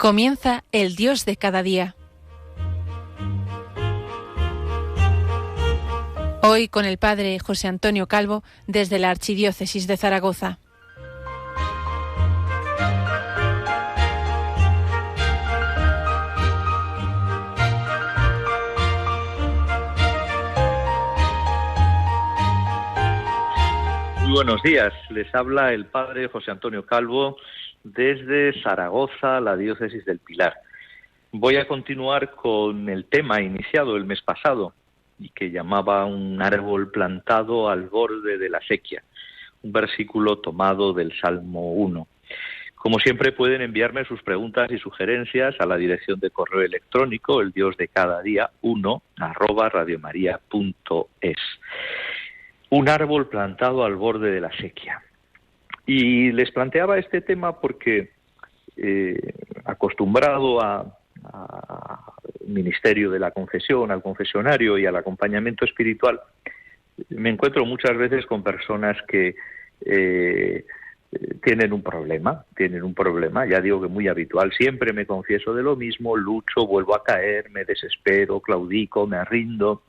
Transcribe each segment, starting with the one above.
Comienza el Dios de cada día. Hoy con el Padre José Antonio Calvo desde la Archidiócesis de Zaragoza. Muy buenos días, les habla el Padre José Antonio Calvo desde Zaragoza, la Diócesis del Pilar. Voy a continuar con el tema iniciado el mes pasado y que llamaba un árbol plantado al borde de la sequía, un versículo tomado del Salmo 1. Como siempre pueden enviarme sus preguntas y sugerencias a la dirección de correo electrónico eldiosdecadadia1@radiomaria.es. Un árbol plantado al borde de la sequía. Y les planteaba este tema porque acostumbrado al ministerio de la confesión, al confesionario y al acompañamiento espiritual, me encuentro muchas veces con personas que tienen un problema, ya digo que muy habitual. Siempre me confieso de lo mismo, lucho, vuelvo a caer, me desespero, claudico, me rindo,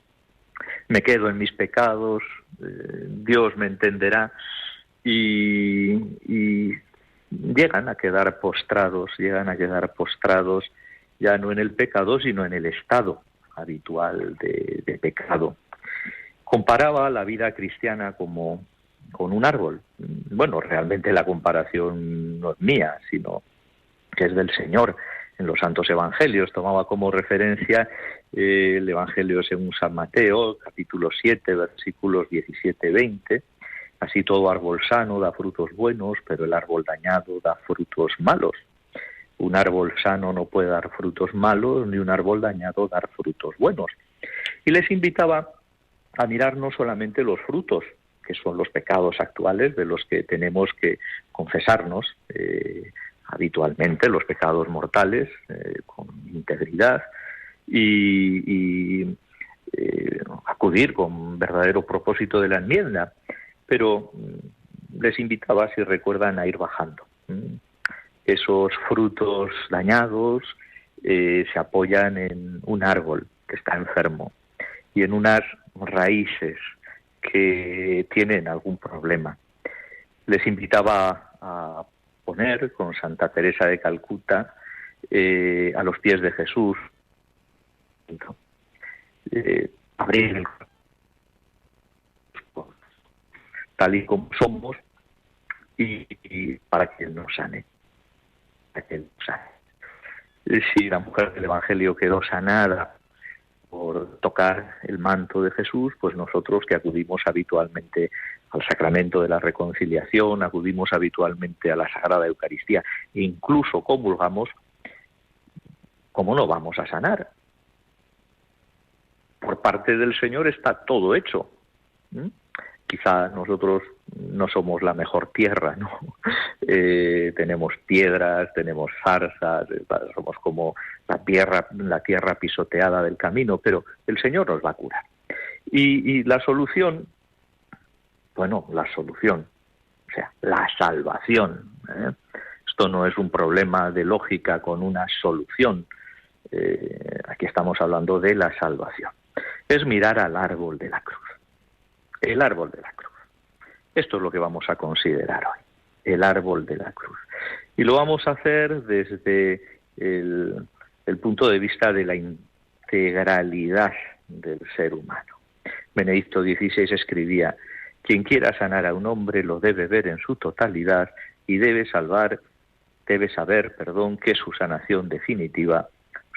me quedo en mis pecados, Dios me entenderá. Y llegan a quedar postrados, ya no en el pecado, sino en el estado habitual de pecado. Comparaba la vida cristiana con un árbol. Bueno, realmente la comparación no es mía, sino que es del Señor. En los Santos Evangelios tomaba como referencia el Evangelio según San Mateo, capítulo 7, versículos 17-20. Así todo árbol sano da frutos buenos, pero el árbol dañado da frutos malos. Un árbol sano no puede dar frutos malos, ni un árbol dañado dar frutos buenos. Y les invitaba a mirar no solamente los frutos, que son los pecados actuales de los que tenemos que confesarnos habitualmente, los pecados mortales, con integridad, y acudir con verdadero propósito de la enmienda. Pero les invitaba, si recuerdan, a ir bajando. Esos frutos dañados se apoyan en un árbol que está enfermo y en unas raíces que tienen algún problema. Les invitaba a poner con Santa Teresa de Calcuta a los pies de Jesús, abrir el tal y como somos y para que Él nos sane. Si la mujer del Evangelio quedó sanada por tocar el manto de Jesús, pues nosotros que acudimos habitualmente al sacramento de la reconciliación, acudimos habitualmente a la Sagrada Eucaristía, e incluso comulgamos, ¿cómo no vamos a sanar? Por parte del Señor está todo hecho. Quizá nosotros no somos la mejor tierra, ¿no? Tenemos piedras, tenemos zarzas, somos como la tierra pisoteada del camino, pero el Señor nos va a curar. Y la solución, la salvación. Esto no es un problema de lógica con una solución. Aquí estamos hablando de la salvación. Es mirar al árbol de la cruz. El árbol de la cruz. Esto es lo que vamos a considerar hoy, el árbol de la cruz. Y lo vamos a hacer desde el punto de vista de la integralidad del ser humano. Benedicto XVI escribía: quien quiera sanar a un hombre lo debe ver en su totalidad y debe saber, que su sanación definitiva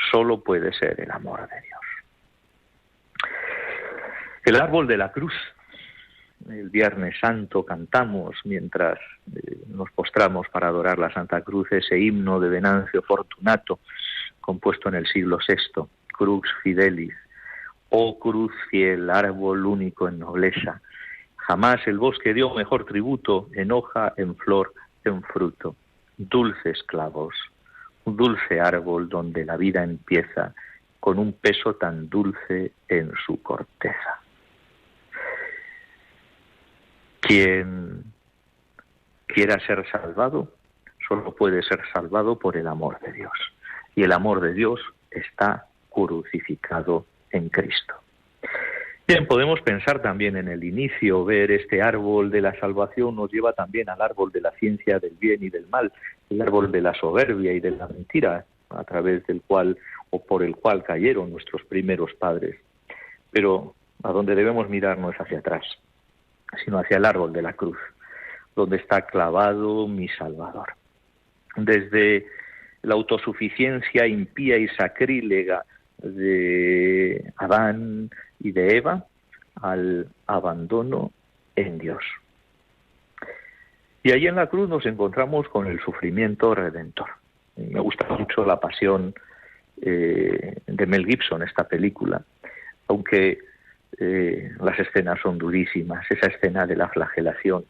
solo puede ser el amor de Dios. El árbol de la cruz. El Viernes Santo cantamos mientras nos postramos para adorar la Santa Cruz ese himno de Venancio Fortunato, compuesto en el siglo VI, Crux Fidelis. Oh cruz fiel, árbol único en nobleza, jamás el bosque dio mejor tributo, en hoja, en flor, en fruto. Dulces clavos, un dulce árbol donde la vida empieza, con un peso tan dulce en su corteza. Quien quiera ser salvado, solo puede ser salvado por el amor de Dios. y el amor de Dios está crucificado en Cristo. Bien, podemos pensar también en el inicio, ver este árbol de la salvación nos lleva también al árbol de la ciencia del bien y del mal, el árbol de la soberbia y de la mentira, a través del cual o por el cual cayeron nuestros primeros padres. Pero a donde debemos mirar no es hacia atrás, sino hacia el árbol de la cruz, donde está clavado mi Salvador. Desde la autosuficiencia impía y sacrílega de Adán y de Eva al abandono en Dios. Y ahí en la cruz nos encontramos con el sufrimiento redentor. Me gusta mucho La Pasión de Mel Gibson, esta película, aunque las escenas son durísimas, esa escena de la flagelación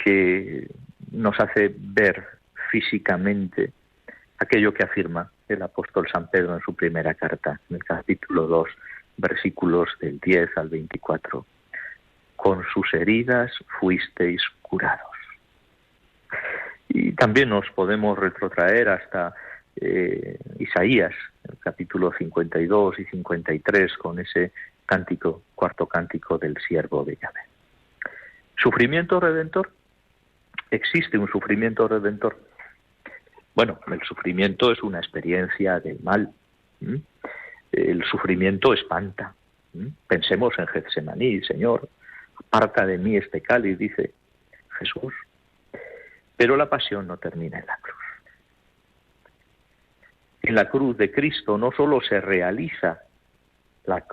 que nos hace ver físicamente aquello que afirma el apóstol San Pedro en su primera carta, en el capítulo 2, versículos del 10 al 24. Con sus heridas fuisteis curados. Y también nos podemos retrotraer hasta Isaías, el capítulo 52 y 53, con ese cántico, cuarto cántico del siervo de Yahvé. ¿Sufrimiento redentor? ¿Existe un sufrimiento redentor? Bueno, el sufrimiento es una experiencia del mal. El sufrimiento espanta. Pensemos en Getsemaní, Señor, aparta de mí este cáliz, dice Jesús. Pero la pasión no termina en la cruz. En la cruz de Cristo no solo se realiza la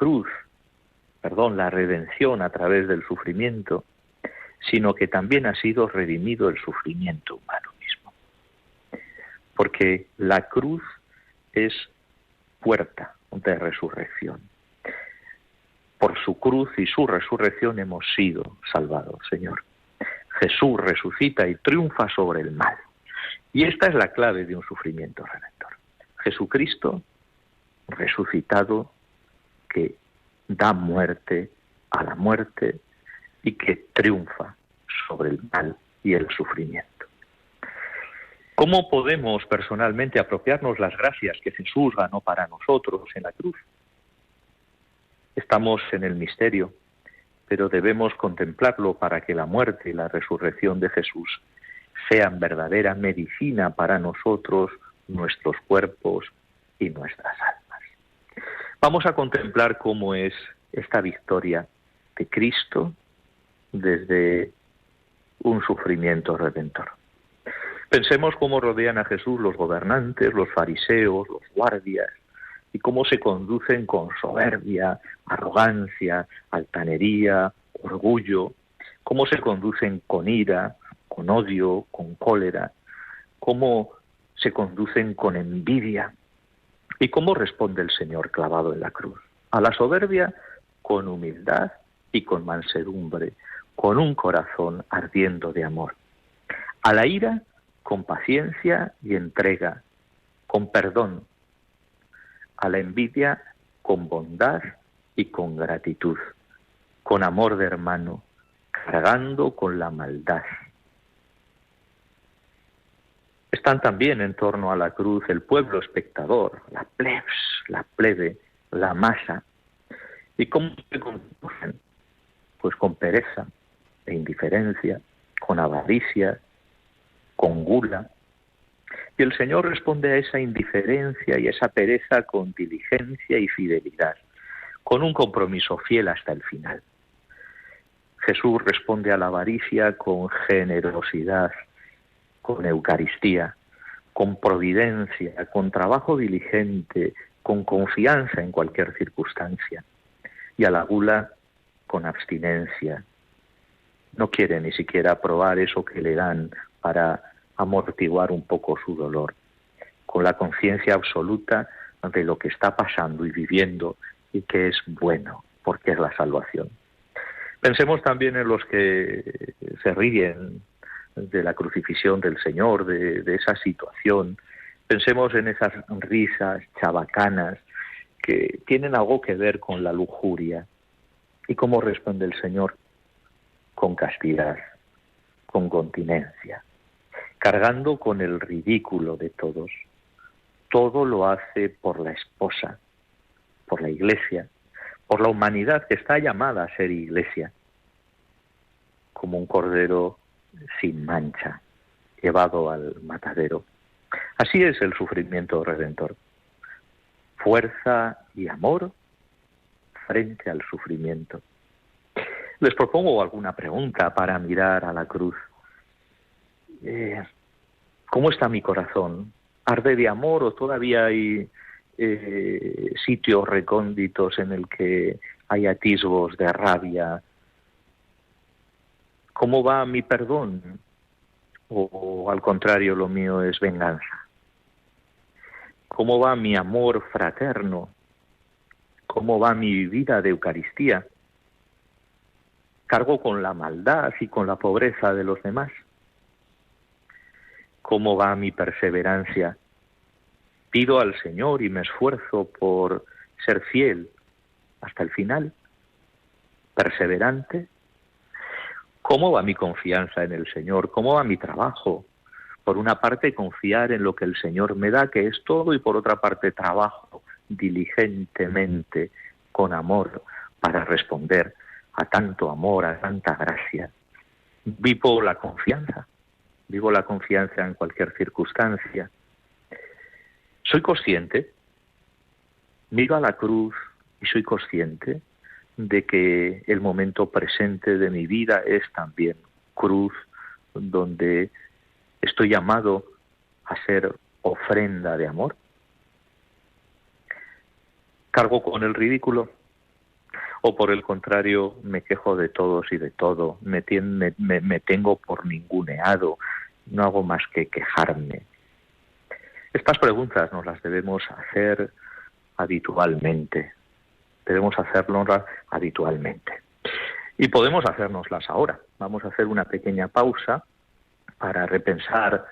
redención a través del sufrimiento, sino que también ha sido redimido el sufrimiento humano mismo. Porque la cruz es puerta de resurrección. Por su cruz y su resurrección hemos sido salvados, Señor. Jesús resucita y triunfa sobre el mal. Y esta es la clave de un sufrimiento redentor. Jesucristo resucitado, que da muerte a la muerte y que triunfa sobre el mal y el sufrimiento. ¿Cómo podemos personalmente apropiarnos las gracias que Jesús ganó para nosotros en la cruz? Estamos en el misterio, pero debemos contemplarlo para que la muerte y la resurrección de Jesús sean verdadera medicina para nosotros, nuestros cuerpos y nuestras almas. Vamos a contemplar cómo es esta victoria de Cristo desde un sufrimiento redentor. Pensemos cómo rodean a Jesús los gobernantes, los fariseos, los guardias, y cómo se conducen con soberbia, arrogancia, altanería, orgullo, cómo se conducen con ira, con odio, con cólera, cómo se conducen con envidia, y cómo responde el Señor clavado en la cruz. A la soberbia, con humildad y con mansedumbre, con un corazón ardiendo de amor. A la ira, con paciencia y entrega, con perdón. A la envidia, con bondad y con gratitud, con amor de hermano, cargando con la maldad. Están también en torno a la cruz el pueblo espectador, la plebe, la masa. ¿Y cómo se conducen? Pues con pereza e indiferencia, con avaricia, con gula. Y el Señor responde a esa indiferencia y esa pereza con diligencia y fidelidad, con un compromiso fiel hasta el final. Jesús responde a la avaricia con generosidad, con Eucaristía, con providencia, con trabajo diligente, con confianza en cualquier circunstancia. Y a la gula con abstinencia. No quiere ni siquiera probar eso que le dan para amortiguar un poco su dolor, con la conciencia absoluta de lo que está pasando y viviendo y que es bueno, porque es la salvación. Pensemos también en los que se ríen de la crucifixión del Señor, de esa situación. Pensemos en esas risas chabacanas que tienen algo que ver con la lujuria. ¿Y cómo responde el Señor? Con castidad, con continencia, cargando con el ridículo de todos. todo lo hace por la esposa, por la Iglesia, por la humanidad que está llamada a ser Iglesia, como un cordero sin mancha, llevado al matadero. Así es el sufrimiento redentor. Fuerza y amor frente al sufrimiento. Les propongo alguna pregunta para mirar a la cruz. ¿Cómo está mi corazón? ¿Arde de amor o todavía hay sitios recónditos en el que hay atisbos de rabia? ¿Cómo va mi perdón? ¿O al contrario lo mío es venganza? ¿Cómo va mi amor fraterno? ¿Cómo va mi vida de Eucaristía? ¿Cargo con la maldad y con la pobreza de los demás? ¿Cómo va mi perseverancia? ¿Pido al Señor y me esfuerzo por ser fiel hasta el final? ¿Perseverante? ¿Cómo va mi confianza en el Señor? ¿Cómo va mi trabajo? Por una parte, confiar en lo que el Señor me da, que es todo, y por otra parte, trabajo diligentemente, con amor, para responder a tanto amor, a tanta gracia. Vivo la confianza en cualquier circunstancia. Soy consciente, miro a la cruz y soy consciente de que el momento presente de mi vida es también cruz, donde estoy llamado a ser ofrenda de amor. ¿Cargo con el ridículo? ¿O por el contrario me quejo de todos y de todo? Me tengo por ninguneado, no hago más que quejarme. Estas preguntas nos las debemos hacer habitualmente. Debemos hacernoslas habitualmente. Y podemos hacérnoslas ahora. Vamos a hacer una pequeña pausa para repensar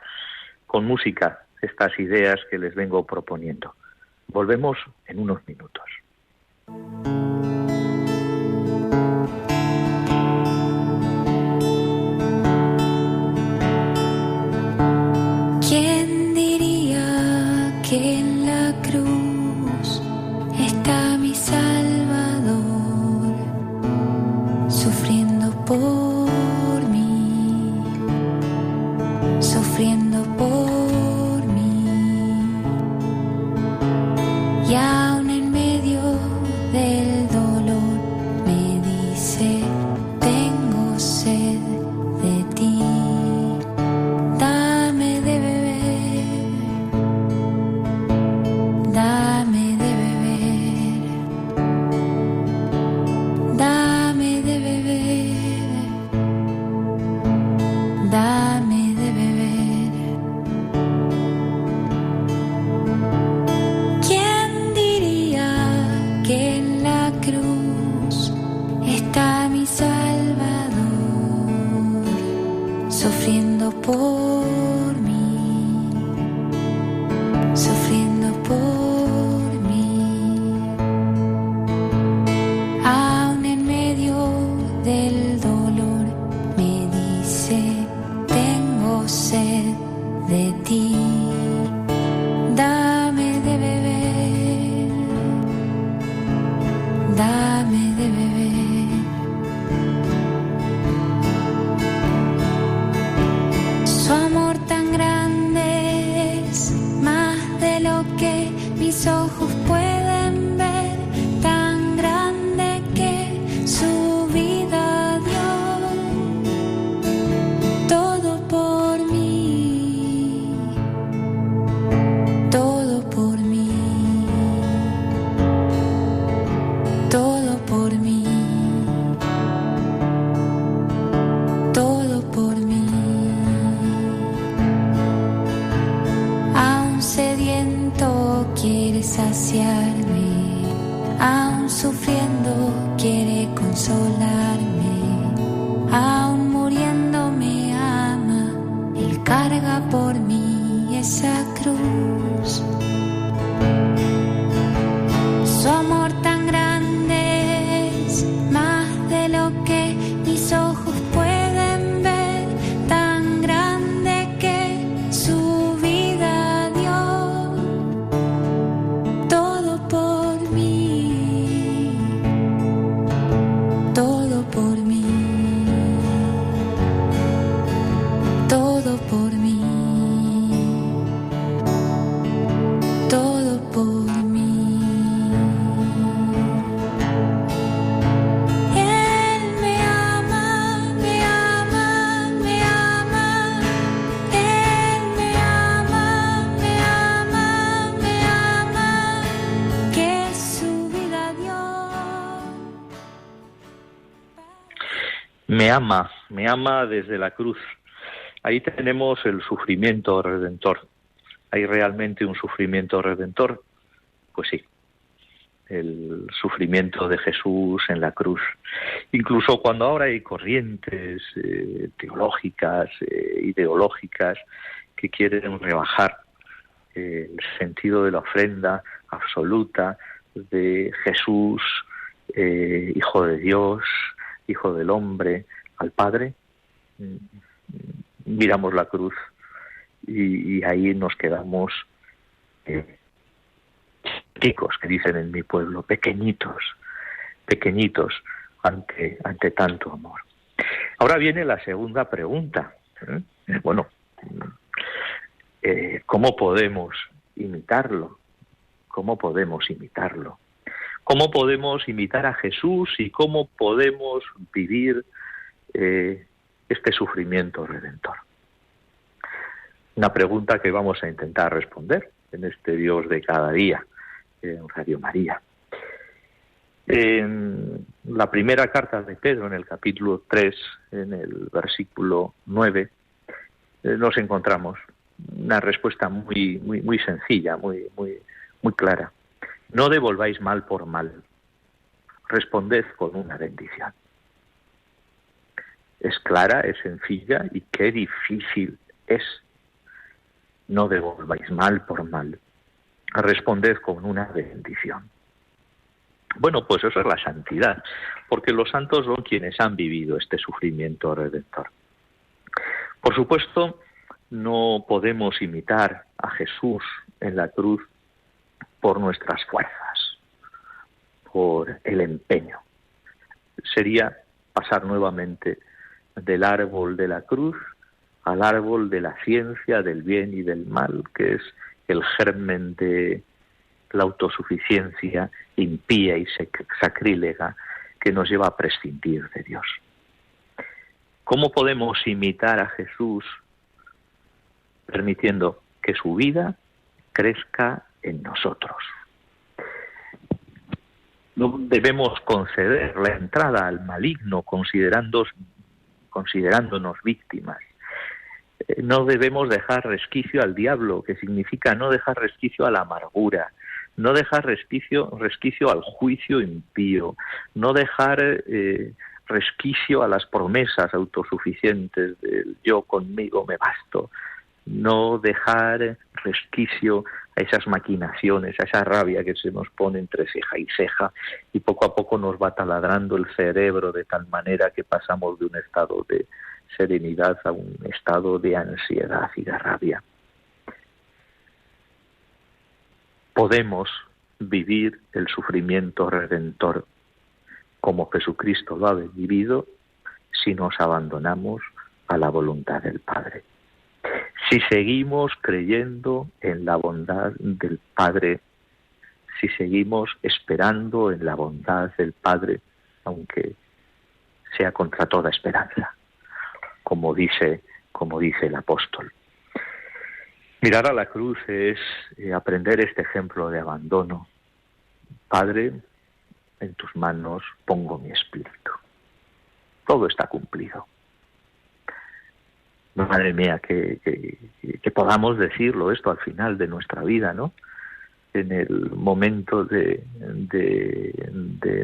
con música estas ideas que les vengo proponiendo. Volvemos en unos minutos. ¿Quién diría que en la cruz está mi Salvador, sufriendo por mí, sufriendo por mí, y aún en medio del dolor me dice: tengo sed de ti. Sufriendo por mí, sufriendo por mí, aún en medio del dolor me dice: tengo sed de ti, dame de beber, dame de beber. Su amor tan grande es más de lo que mis ojos pueden ver, tan grande que su vida dio, todo por mí, todo por mí, todo por mí, todo por mí. Sediento quiere saciarme, aún sufriendo quiere consolarme, aún muriendo me ama, Él carga por mí esa cruz. Su amor tan grande es más de lo que mis ojos pueden ver, tan grande que su vida dio, me ama desde la cruz. Ahí tenemos el sufrimiento redentor. ¿Hay realmente un sufrimiento redentor? Pues sí, el sufrimiento de Jesús en la cruz. Incluso cuando ahora hay corrientes teológicas, ideológicas, que quieren rebajar el sentido de la ofrenda absoluta de Jesús, Hijo de Dios, Hijo del hombre, al Padre, miramos la cruz y ahí nos quedamos chicos, que dicen en mi pueblo, pequeñitos ante tanto amor. Ahora viene la segunda pregunta. Bueno, ¿cómo podemos imitarlo? ¿Cómo podemos imitarlo? ¿Cómo podemos imitar a Jesús y cómo podemos vivir este sufrimiento redentor? Una pregunta que vamos a intentar responder en este Dios de cada día, en Radio María. En la primera carta de Pedro, en el capítulo 3, en el versículo 9, nos encontramos una respuesta muy sencilla, muy clara. No devolváis mal por mal, responded con una bendición. Es clara, es sencilla y qué difícil es. No devolváis mal por mal, responded con una bendición. Bueno, pues eso es la santidad, porque los santos son quienes han vivido este sufrimiento redentor. Por supuesto, no podemos imitar a Jesús en la cruz por nuestras fuerzas, por el empeño. Sería pasar nuevamente del árbol de la cruz al árbol de la ciencia, del bien y del mal, que es el germen de la autosuficiencia impía y sacrílega que nos lleva a prescindir de Dios. ¿Cómo podemos imitar a Jesús permitiendo que su vida crezca en nosotros? No debemos conceder la entrada al maligno considerándonos víctimas. No debemos dejar resquicio al diablo, que significa no dejar resquicio a la amargura, no dejar resquicio al juicio impío, no dejar resquicio a las promesas autosuficientes del yo conmigo me basto, no dejar resquicio a esas maquinaciones, a esa rabia que se nos pone entre ceja y ceja y poco a poco nos va taladrando el cerebro de tal manera que pasamos de un estado de serenidad a un estado de ansiedad y de rabia. Podemos vivir el sufrimiento redentor como Jesucristo lo ha vivido si nos abandonamos a la voluntad del Padre. Si seguimos creyendo en la bondad del Padre, si seguimos esperando en la bondad del Padre, aunque sea contra toda esperanza, como dice el apóstol. Mirar a la cruz es aprender este ejemplo de abandono. Padre, en tus manos pongo mi espíritu. Todo está cumplido. Madre mía, que podamos decirlo esto al final de nuestra vida, ¿no? En el momento de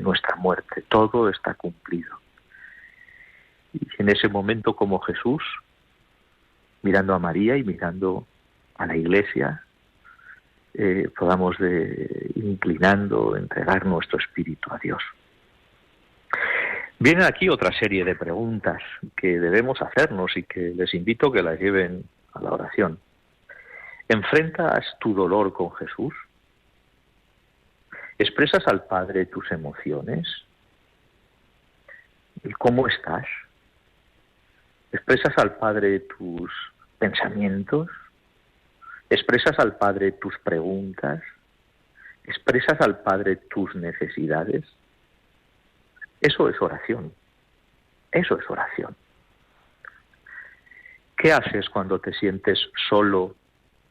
nuestra muerte. Todo está cumplido. Y en ese momento, como Jesús, mirando a María y mirando a la Iglesia, podamos inclinando, entregar nuestro espíritu a Dios. Viene aquí otra serie de preguntas que debemos hacernos y que les invito a que las lleven a la oración. ¿Enfrentas tu dolor con Jesús? ¿Expresas al Padre tus emociones? ¿Y cómo estás? ¿Expresas al Padre tus pensamientos? ¿Expresas al Padre tus preguntas? ¿Expresas al Padre tus necesidades? Eso es oración. Eso es oración. ¿Qué haces cuando te sientes solo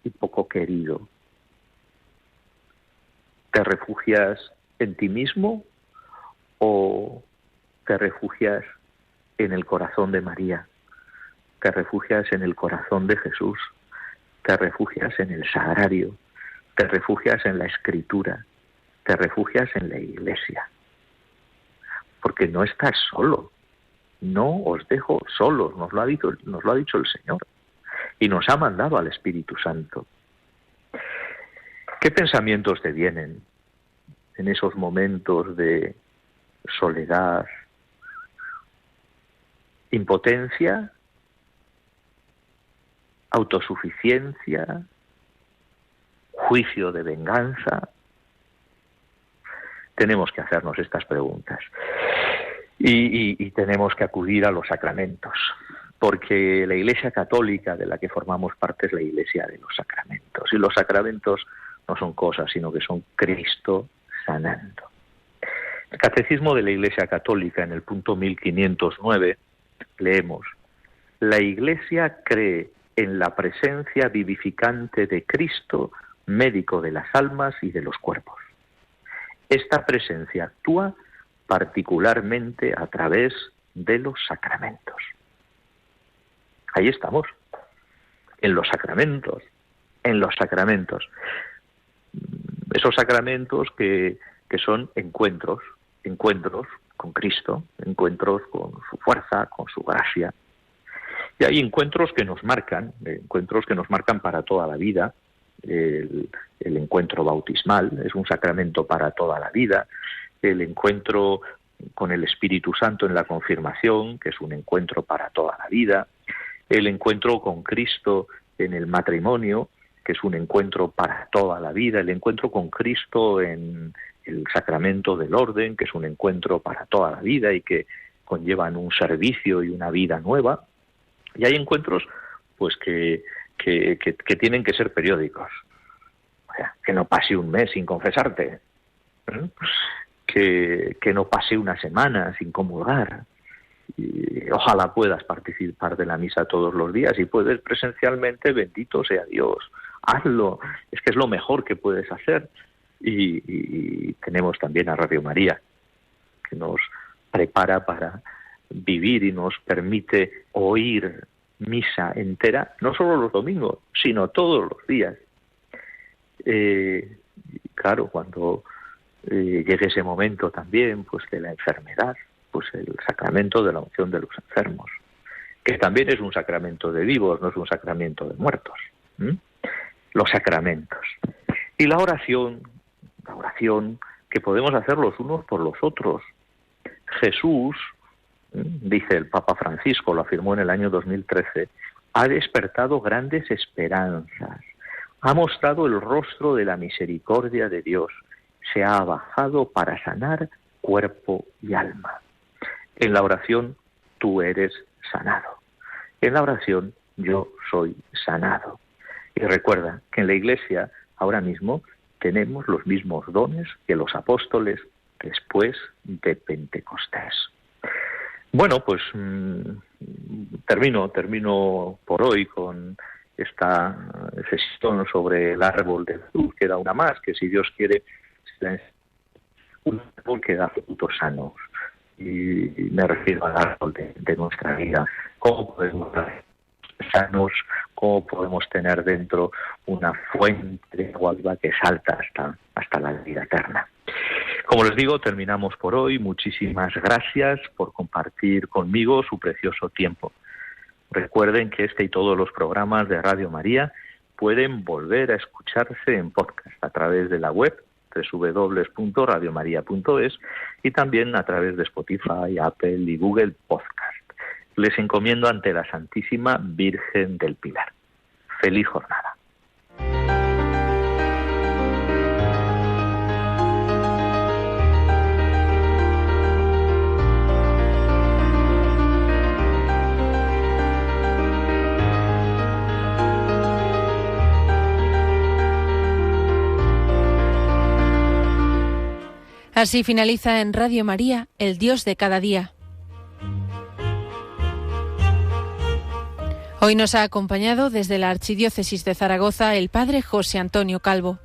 y poco querido? ¿Te refugias en ti mismo o te refugias en el corazón de María, te refugias en el corazón de Jesús, te refugias en el sagrario, te refugias en la Escritura, te refugias en la Iglesia. Porque no estás solo, no os dejo solos, nos lo ha dicho el Señor, y nos ha mandado al Espíritu Santo. ¿Qué pensamientos te vienen en esos momentos de soledad, impotencia, autosuficiencia, juicio de venganza? Tenemos que hacernos estas preguntas y tenemos que acudir a los sacramentos, porque la Iglesia católica de la que formamos parte es la Iglesia de los sacramentos, y los sacramentos no son cosas, sino que son Cristo sanando. El Catecismo de la Iglesia Católica, en el punto 1509, leemos: la Iglesia cree en la presencia vivificante de Cristo, médico de las almas y de los cuerpos. Esta presencia actúa particularmente a través de los sacramentos. Ahí estamos, en los sacramentos, esos sacramentos que son encuentros con Cristo, encuentros con su fuerza, con su gracia. Y hay encuentros que nos marcan para toda la vida. El encuentro bautismal es un sacramento para toda la vida. El encuentro con el Espíritu Santo en la confirmación, que es un encuentro para toda la vida. El encuentro con Cristo en el matrimonio, que es un encuentro para toda la vida. El encuentro con Cristo en el sacramento del orden, que es un encuentro para toda la vida y que conllevan un servicio y una vida nueva. Y hay encuentros pues que tienen que ser periódicos. O sea, que no pase un mes sin confesarte, ¿eh? Que no pase una semana sin comulgar. Y ojalá puedas participar de la misa todos los días. Si puedes presencialmente, bendito sea Dios. Hazlo. Es que es lo mejor que puedes hacer. Y tenemos también a Radio María, que nos prepara para vivir y nos permite oír misa entera, no solo los domingos, sino todos los días. Claro, cuando llegue ese momento también pues de la enfermedad, pues el sacramento de la unción de los enfermos, que también es un sacramento de vivos, no es un sacramento de muertos. Los sacramentos. Y la oración que podemos hacer los unos por los otros. Jesús, dice el Papa Francisco, lo afirmó en el año 2013, ha despertado grandes esperanzas, ha mostrado el rostro de la misericordia de Dios, se ha bajado para sanar cuerpo y alma. En la oración tú eres sanado. En la oración yo soy sanado. Y recuerda que en la Iglesia ahora mismo tenemos los mismos dones que los apóstoles después de Pentecostés. Bueno, pues termino por hoy con esta sesión sobre el árbol de Jesús. Queda una más, que si Dios quiere, un árbol que da frutos sanos. Y me refiero al árbol de nuestra vida. ¿Cómo podemos dar sanos? ¿Cómo podemos tener dentro una fuente de agua viva que salta hasta la vida eterna? Como les digo, terminamos por hoy. Muchísimas gracias por compartir conmigo su precioso tiempo. Recuerden que este y todos los programas de Radio María pueden volver a escucharse en podcast a través de la web www.radiomaria.es y también a través de Spotify, Apple y Google Podcast. Les encomiendo ante la Santísima Virgen del Pilar. Feliz jornada. Así finaliza en Radio María, El Dios de cada día. Hoy nos ha acompañado desde la Archidiócesis de Zaragoza el Padre José Antonio Calvo.